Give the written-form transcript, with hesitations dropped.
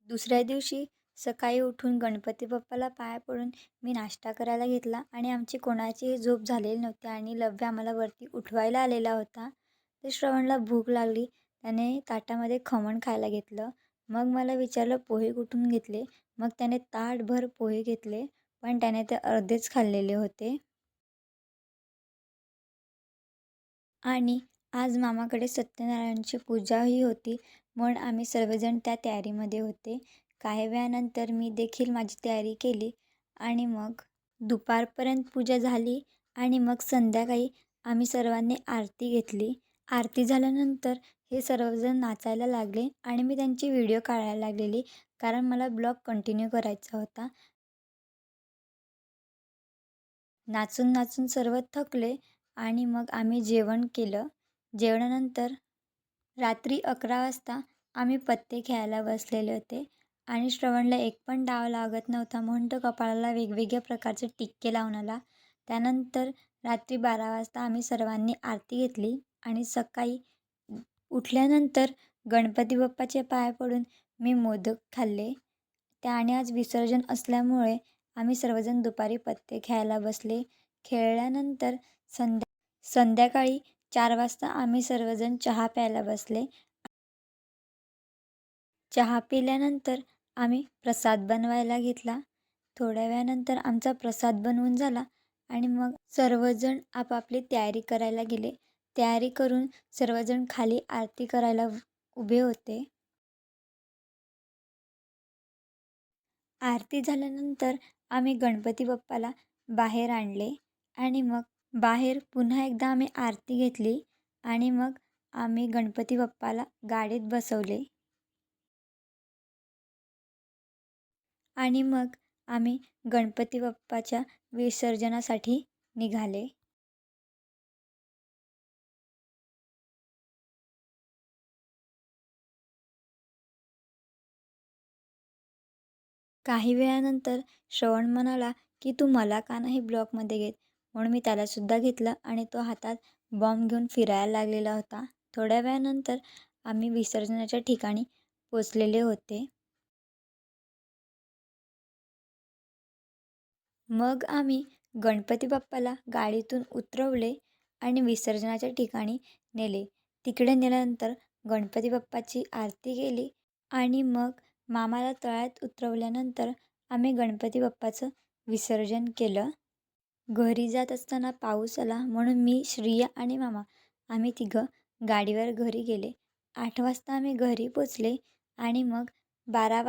दुसऱ्या दिवशी सकाळी उठून गणपती बाप्पाला पाया पडून मी नाश्ता करायला घेतला आणि आमची कोणाचीही झोप झालेली नव्हती आणि लव्य आम्हाला वरती उठवायला आलेला होता. तर श्रवणला भूक लागली. त्याने ताटामध्ये खमण खायला घेतलं. मग मला विचारलं पोहे कुठून घेतले. मग त्याने ताटभर पोहे घेतले, पण त्याने ते अर्धेच खाल्लेले होते. आणि आज मामाकडे सत्यनारायणची पूजाही होती, म्हणून आम्ही सर्वजण त्या तयारीमध्ये होते. काही वेळानंतर मी देखील माझी तयारी केली आणि मग दुपारपर्यंत पूजा झाली आणि मग संध्याकाळी आम्ही सर्वांनी आरती घेतली. आरती झाल्यानंतर हे सर्वजण नाचायला लागले आणि मी त्यांची व्हिडिओ काढायला लागलेली, कारण मला ब्लॉग कंटिन्यू करायचा होता. नाचून नाचून सर्व थकले आणि मग आम्ही जेवण केलं. जेवणानंतर रात्री 11 वाजता आम्ही पत्ते खेळायला बसलेले होते आणि श्रवणला एक पण डाव लागत नव्हता, म्हणून तो कपाळाला वेगवेगळ्या प्रकारचे टिक्के लावून आला. त्यानंतर रात्री 12 वाजता आम्ही सर्वांनी आरती घेतली आणि सकाळी उठल्यानंतर गणपती बाप्पाच्या पाया पडून मी मोदक खाल्ले. त्याने आज विसर्जन असल्यामुळे आम्ही सर्वजण दुपारी पत्ते खेळायला बसले. खेळल्यानंतर संध्याकाळी 4 वाजता आम्ही सर्वजण चहा प्यायला बसले. चहा पिल्यानंतर आम्ही प्रसाद बनवायला घेतला. थोड्या वेळानंतर आमचा प्रसाद बनवून झाला आणि मग सर्वजण आपापली तयारी करायला गेले. तयारी करून सर्वजण खाली आरती करायला उभे होते. आरती झाल्यानंतर आम्ही गणपती बाप्पाला बाहेर आणले आणि मग बाहेर पुन्हा एकदा आम्ही आरती घेतली आणि मग आम्ही गणपती बाप्पाला गाडीत बसवले आणि मग आम्ही गणपती बाप्पाच्या विसर्जनासाठी निघाले. काही वेळानंतर श्रवण म्हणाला की तू मला का नाही ब्लॉगमध्ये घेत, म्हणून मी त्यालासुद्धा घेतलं आणि तो हातात बॉम्ब घेऊन फिरायला लागलेला होता. थोड्या वेळानंतर आम्ही विसर्जनाच्या ठिकाणी पोचलेले होते. मग आम्ही गणपती बाप्पाला गाडीतून उतरवले आणि विसर्जनाच्या ठिकाणी नेले. तिकडे नेल्यानंतर गणपती बाप्पाची आरती केली आणि मग मामाला तळ्यात उतरवल्यानंतर आम्ही गणपती बाप्पाचं विसर्जन केलं. घरी जात असताना पाऊस आला, म्हणून मी, श्रिया आणि मामा आम्ही तिघं गाडीवर घरी गेले. 8 वाजता आम्ही घरी पोचले आणि मग 12